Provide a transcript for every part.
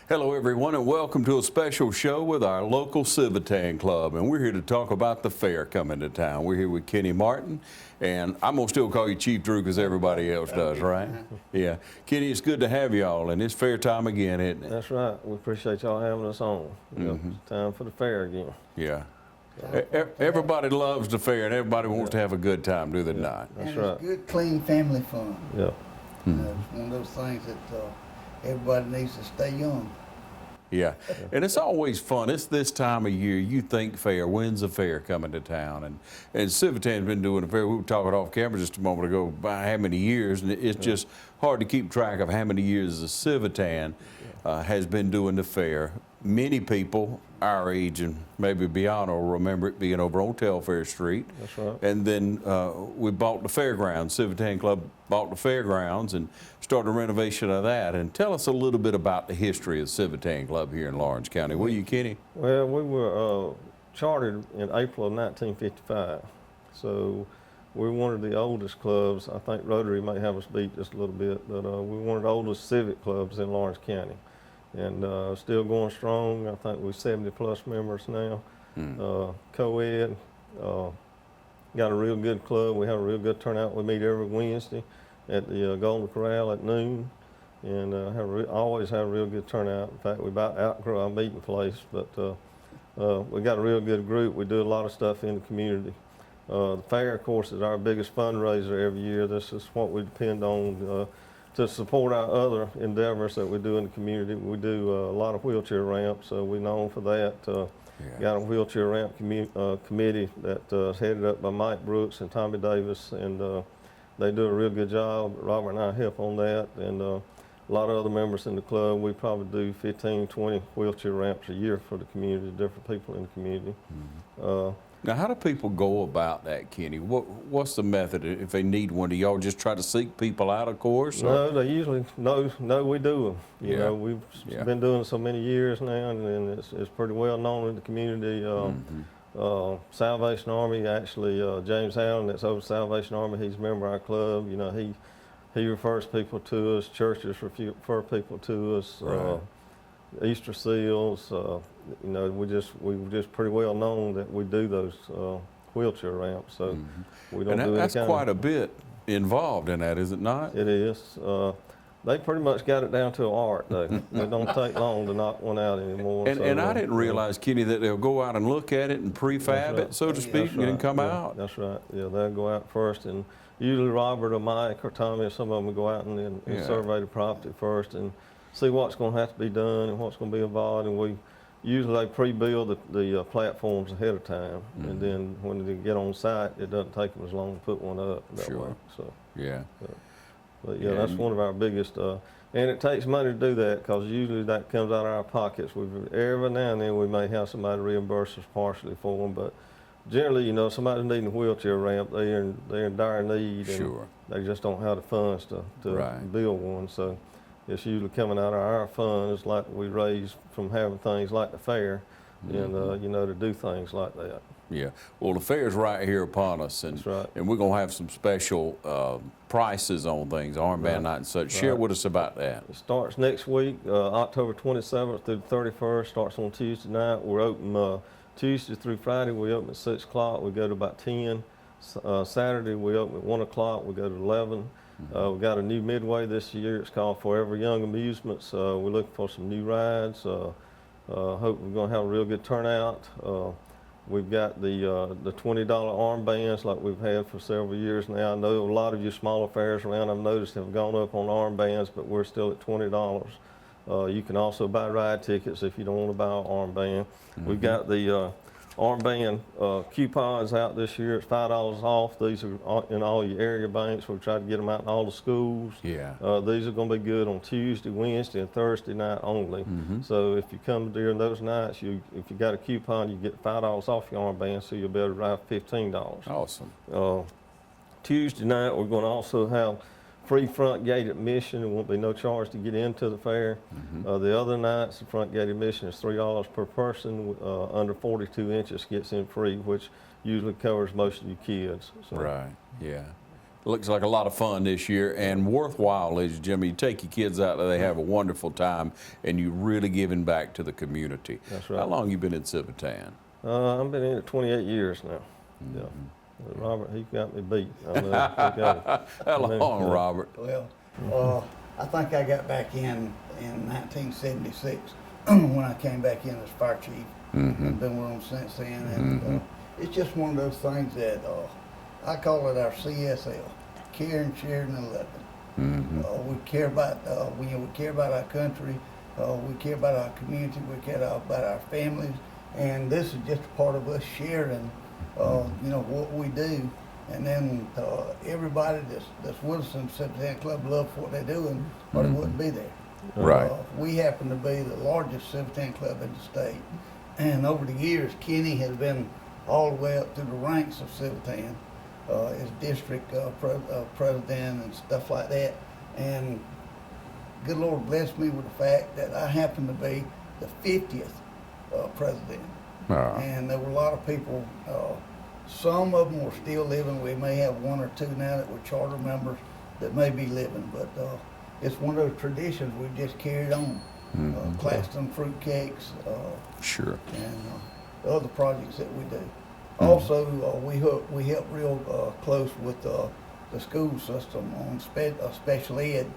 Hello everyone and welcome to a special show with our local Civitan Club, and we're here to talk about the fair coming to town. We're here with Kenny Martin, and I'm going to still call you Chief Drew because everybody else does, right? Yeah. Kenny, it's good to have y'all, and it's fair time again, isn't it? That's right. We appreciate y'all having us on. It's time for the fair again. Yeah. Everybody loves the fair and everybody wants to have a good time, do they not? That's and right. It's good, clean family fun. Yeah. It's one of those things that everybody needs to stay young. Yeah, and it's always fun. It's this time of year. You think fair. When's the fair coming to town? And Civitan's been doing the fair. We were talking off camera just a moment ago by how many years, and it's just hard to keep track of how many years the Civitan has been doing the fair. Many people our age and maybe beyond will remember it being over on Telfair Street. That's right. And then we bought the Fairgrounds. Civitan Club bought the Fairgrounds and started a renovation of that. And tell us a little bit about the history of the Civitan Club here in Lawrence County. Will you, Kenny? Well, we were chartered in April of 1955. So we're one of the oldest clubs. I think Rotary may have us beat just a little bit, but we're one of the oldest civic clubs in Lawrence County. And still going strong. I think we're 70+ members now. Co-ed, got a real good club. We have a real good turnout. We meet every Wednesday at the Golden Corral at noon, and always have a real good turnout. In fact, we about outgrow our meeting place, but we got a real good group. We do a lot of stuff in the community. The fair, of course, is our biggest fundraiser every year. This is what we depend on to support our other endeavors that we do in the community. We do a lot of wheelchair ramps, so we're known for that. Got a wheelchair ramp committee that's headed up by Mike Brooks and Tommy Davis, and they do a real good job. Robert and I help on that, and a lot of other members in the club. We probably do 15, 20 wheelchair ramps a year for the community, different people in the community. Now, how do people go about that, Kenny? What's the method if they need one? Do y'all just try to seek people out, of course? No, they usually know we do them. You know, we've been doing it so many years now, and it's pretty well known in the community. Salvation Army, actually, James Allen, that's over Salvation Army, he's a member of our club. You know, he refers people to us. Churches refer people to us. Right. Easter seals, you know, we're just pretty well known that we do those wheelchair ramps. So we don't do that's any quite a bit involved in that, is it not? It is. They pretty much got it down to an art, though. It don't take long to knock one out anymore. And I didn't realize, Kenny, that they'll go out and look at it and prefab it, so to speak, and then come out. That's right. Yeah, they'll go out first, and usually Robert or Mike or Tommy or some of them will go out and survey the property first and see what's going to have to be done and what's going to be involved. And we usually pre-build the platforms ahead of time, and then when they get on site, it doesn't take them as long to put one up that way. So but yeah, that's one of our biggest. And it takes money to do that because usually that comes out of our pockets. Every now and then we may have somebody reimburse us partially for them, but generally, you know, somebody's needing a wheelchair ramp, they're in dire need, and they just don't have the funds to build one. So it's usually coming out of our funds, like we raise from having things like the fair, and you know, to do things like that. Yeah. Well, the fair's right here upon us, and and we're gonna have some special prices on things, armband night and such. Share with us about that. It starts next week, October 27th through the 31st. Starts on Tuesday night. We're open Tuesday through Friday. We open at 6 o'clock. We go to about 10. Saturday we open at 1 o'clock. We go to 11. We got a new midway this year. It's called Forever Young Amusements. We're looking for some new rides. Hope we're going to have a real good turnout. We've got the $20 armbands like we've had for several years now. I know a lot of you smaller fairs around, I've noticed, have gone up on armbands, but we're still at $20. You can also buy ride tickets if you don't want to buy an armband. We've got the armband coupons out this year. It's $5 off. These are in all your area banks. We'll try to get them out in all the schools. These are going to be good on Tuesday, Wednesday, and Thursday night only. So if you come during those nights, if you got a coupon, you get $5 off your armband, so you'll be able to ride $15. Awesome. Tuesday night, we're going to also have free front gate admission. There won't be no charge to get into the fair. The other nights, the front gate admission is $3 per person. Under 42 inches gets in free, which usually covers most of your kids. So. Right, yeah. Looks like a lot of fun this year and worthwhile, ladies and gentlemen. You take your kids out there, they have a wonderful time, and you're really giving back to the community. That's right. How long you been in Civitan? I've been in it 28 years now. Yeah. Robert, he got me beat. I know, he got it. How long, Robert? Well, I think I got back in 1976 when I came back in as fire chief. I've been with them since then, and it's just one of those things that I call it our CSL, caring, sharing, and loving. We care about we care about our country, we care about our community, we care about our families, and this is just a part of us sharing, what we do. And then everybody that's with us in the Civitan Club loves what they do, or they wouldn't be there. Right. We happen to be the largest Civitan club in the state, and over the years, Kenny has been all the way up through the ranks of Civitan, as district president and stuff like that. And good Lord blessed me with the fact that I happen to be the 50th president. And there were a lot of people. Some of them were still living. We may have one or two now that were charter members that may be living, but it's one of those traditions we've just carried on. Claxton fruit cakes, Sure. and the other projects that we do. Also, we help real close with the school system on special ed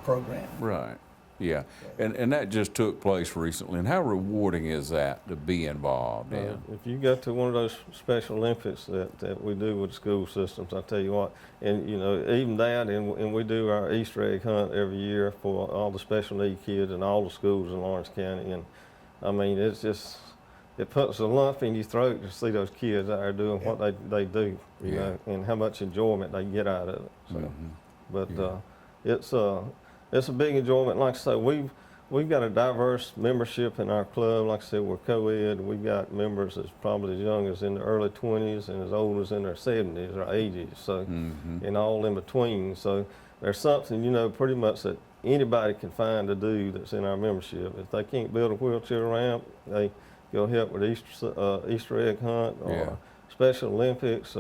program. Right. Yeah. And that just took place recently. And how rewarding is that to be involved in? If you go to one of those Special Olympics that we do with school systems, I tell you what, and even that, and we do our Easter egg hunt every year for all the special need kids in all the schools in Lawrence County, and I mean it puts a lump in your throat to see those kids out there doing what they do, you know, and how much enjoyment they get out of it. So, but it's a big enjoyment. Like I say, we've got a diverse membership in our club. Like I said, we're co-ed. We've got members that's probably as young as in the early 20s and as old as in their 70s or 80s. So, and all in between. So there's something, pretty much that anybody can find to do that's in our membership. If they can't build a wheelchair ramp, they go help with Easter egg hunt or Special Olympics.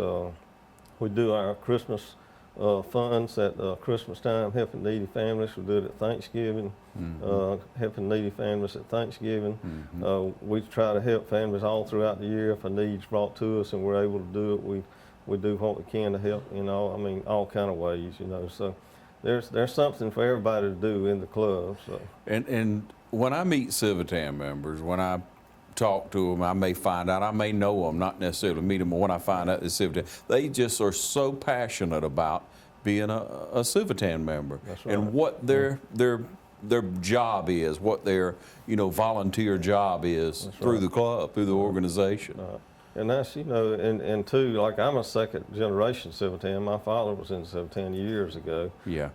We do our Christmas funds at Christmas time, helping needy families. We do it at Thanksgiving, helping needy families at Thanksgiving. We try to help families all throughout the year. If a need's brought to us and we're able to do it, we do what we can to help, all kind of ways, So there's something for everybody to do in the club. So. And when I meet Civitan members, when I talk to them, I may find out, I may know them, not necessarily meet them, but when I find out they're Civitan, they just are so passionate about being a Civitan member. That's right. And what their job is, what their volunteer job is through the club, through the organization. And that's, and too, like I'm a second generation Civitan. My father was in Civitan years ago. Yeah.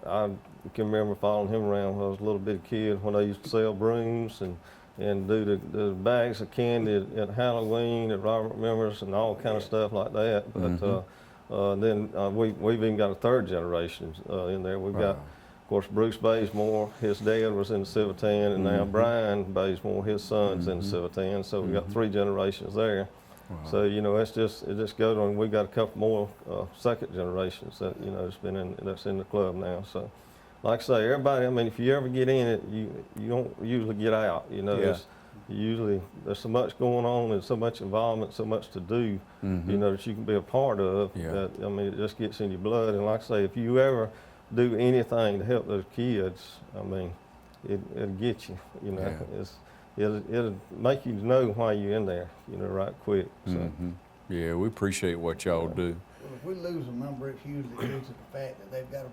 I can remember following him around when I was a little bitty kid when they used to sell brooms and do the bags of candy at Halloween that Robert remembers and all kind of stuff like that. But then we've even got a third generation in there. We've got, of course, Bruce Bazemore. His dad was in the Civitan, and now Brian Bazemore, his son's in the Civitan. So we've got three generations there. Wow. So it just goes on. We've got a couple more second generations that that's in the club now. So. Like I say, everybody, if you ever get in it, you don't usually get out. Usually there's so much going on and so much involvement, so much to do, that you can be a part of. That, it just gets in your blood. And like I say, if you ever do anything to help those kids, it'll get you. It'll make you know why you're in there, right quick. So. Yeah, we appreciate what y'all do. Well, if we lose a member, it's usually due to the fact that they've got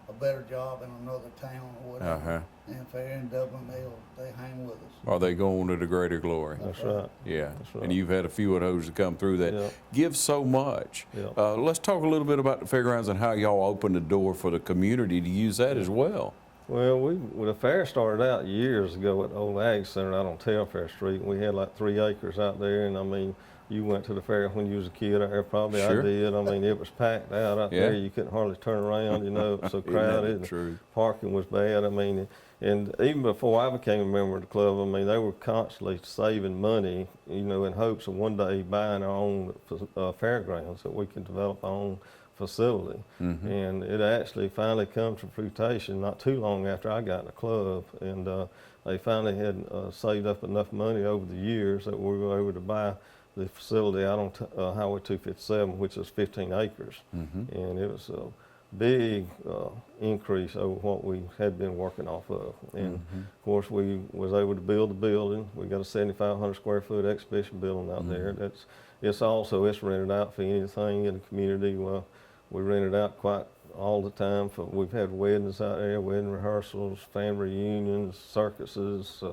a better job in another town or whatever. And if they're in Dublin, they hang with us. Or they go on to the greater glory. That's right. Yeah. That's right. And you've had a few of those that come through that give so much. Let's talk a little bit about the Fairgrounds and how y'all opened the door for the community to use that as well. Well, the fair started out years ago at the old Ag Center out on Telfair Street. We had like 3 acres out there, and you went to the fair when you was a kid out there, probably. Sure. I did. It was packed out there. You couldn't hardly turn around, it was so crowded. True. Parking was bad. And even before I became a member of the club, they were constantly saving money, in hopes of one day buying our own fairgrounds, that we can develop our own facility. And it actually finally come to fruition not too long after I got in the club. And they finally had saved up enough money over the years that we were able to buy the facility out on Highway 257, which is 15 acres. And it was a big increase over what we had been working off of. And of course, we was able to build the building. We got a 7,500 square foot exhibition building out there. It's rented out for anything in the community. Well, we rent it out quite all the time. We've had weddings out there, wedding rehearsals, family reunions, circuses,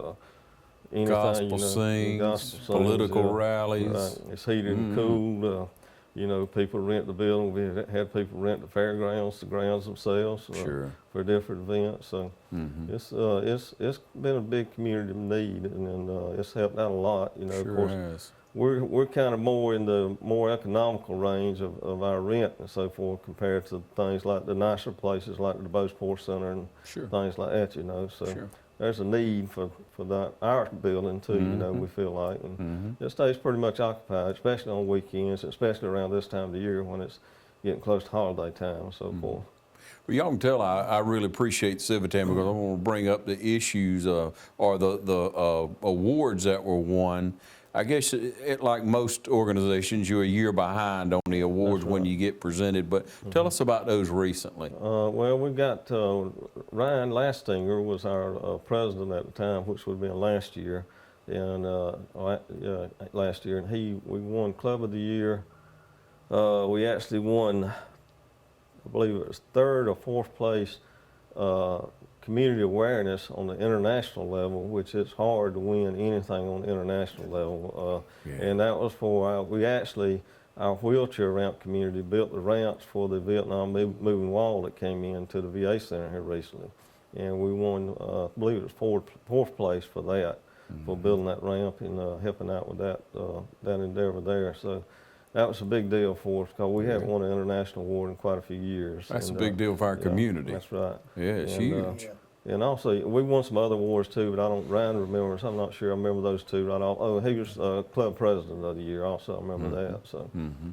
anything, gospel sings, political rallies. Right. It's heated and cooled. You know, people rent the building. We had people rent the fairgrounds, the grounds themselves for different events. So it's been a big community need, and it's helped out a lot. You know, of course, we're kind of more in the more economical range of our rent and so forth compared to things like the nicer places like the DuBose Sports Center and things like that. You know, so. There's a need for our building too, you know, we feel like. And it stays pretty much occupied, especially on weekends, especially around this time of the year when it's getting close to holiday time and so forth. Well, y'all can tell I really appreciate Civitan because I want to bring up the issues or the awards that were won. I guess like most organizations, you're a year behind on the awards when you get presented, but tell us about those recently. Well, we got Ryan Lastinger was our president at the time, which would have been last year, and we won Club of the Year. We actually won, I believe it was 3rd or 4th place community awareness on the international level, which it's hard to win anything on the international level. And that was for, our wheelchair ramp community built the ramps for the Vietnam moving wall that came into the VA Center here recently. And we won, I believe it was 4th place for that, for building that ramp and helping out with that endeavor there. So that was a big deal for us because we haven't won an international award in quite a few years. That's a big deal for our community. That's right. Yeah, it's huge. And also, we won some other awards too, but Ryan remembers. I'm not sure I remember those two right off. Oh, he was club president of the year also. I remember that. So,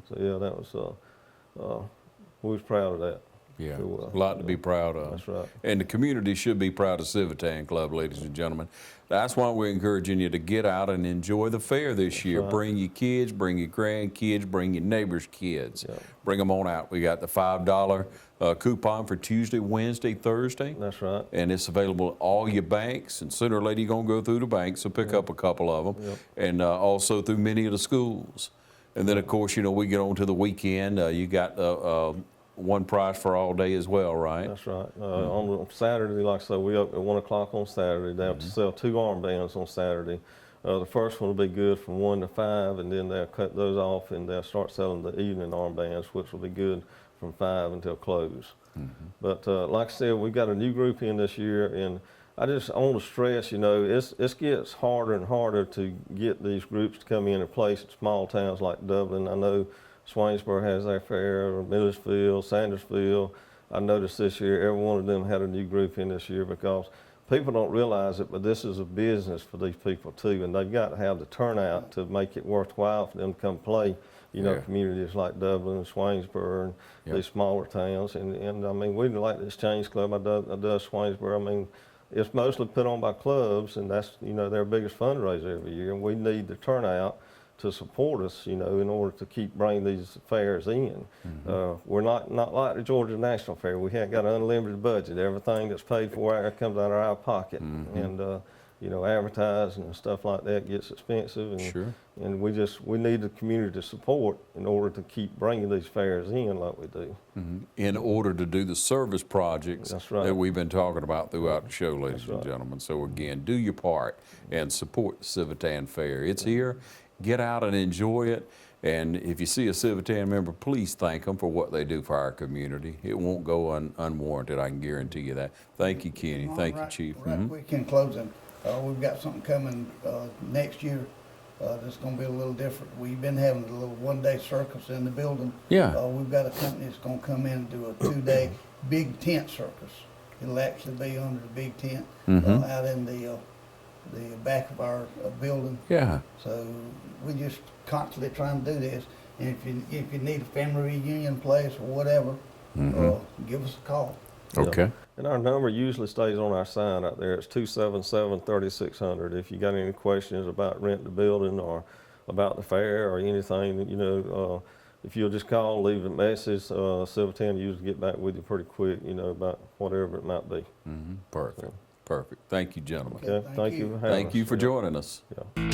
so yeah, that was, we was proud of that. Yeah, a lot to be proud of. That's right. And the community should be proud of Civitan Club, ladies and gentlemen. That's why we're encouraging you to get out and enjoy the fair this year. Right. Bring your kids, bring your grandkids, bring your neighbors' kids. Bring them on out. We got the $5 coupon for Tuesday, Wednesday, Thursday. That's right. And it's available at all your banks. And sooner or later, you're going to go through the banks, so pick up a couple of them. And also through many of the schools. And then, of course, you know, we get on to the weekend. You got one price for all day as well, right? That's right. On Saturday, like I said, we open at 1 o'clock on Saturday. They have to sell 2 armbands on Saturday. The first one will be good from 1 to 5, and then they'll cut those off and they'll start selling the evening armbands, which will be good from 5 until close. But like I said, we've got a new group in this year, and I want to stress, you know, it gets harder and harder to get these groups to come in and place in small towns like Dublin. I know Swainsboro has their fair, or Millersville, Sandersville. I noticed this year, every one of them had a new group in this year because people don't realize it, but this is a business for these people too, and they've got to have the turnout to make it worthwhile for them to come play, you know, communities like Dublin and Swainsboro and these smaller towns. And I mean, we like the Exchange Club. I does Swainsboro. I mean, it's mostly put on by clubs, and that's, you know, their biggest fundraiser every year, and we need the turnout to support us, you know, in order to keep bringing these fairs in. We're not like the Georgia National Fair. We haven't got an unlimited budget. Everything that's paid for comes out of our pocket, and you know, advertising and stuff like that gets expensive, and we need the community to support in order to keep bringing these fairs in like we do. In order to do the service projects that we've been talking about throughout the show, ladies and gentlemen. So again, do your part and support the Civitan Fair. It's here. Get out and enjoy it. And if you see a Civitan member, please thank them for what they do for our community. It won't go unwarranted, I can guarantee you that. Thank you, Kenny. Thank you, Chief. Right quick in closing, we've got something coming next year that's going to be a little different. We've been having a little one-day circus in the building. We've got a company that's going to come in and do a 2-day big tent circus. It'll actually be under the big tent out in the back of our building. So we just constantly trying to do this. And if you need a family reunion place or whatever, give us a call. Okay. And our number usually stays on our sign out there. It's 277-3600. If you got any questions about renting the building or about the fair or anything, you know, if you'll just call, leave a message, Civitan usually get back with you pretty quick, you know, about whatever it might be. Perfect. Perfect. Thank you, gentlemen. Okay, Thank you for having us. Thank you for joining us. Yeah.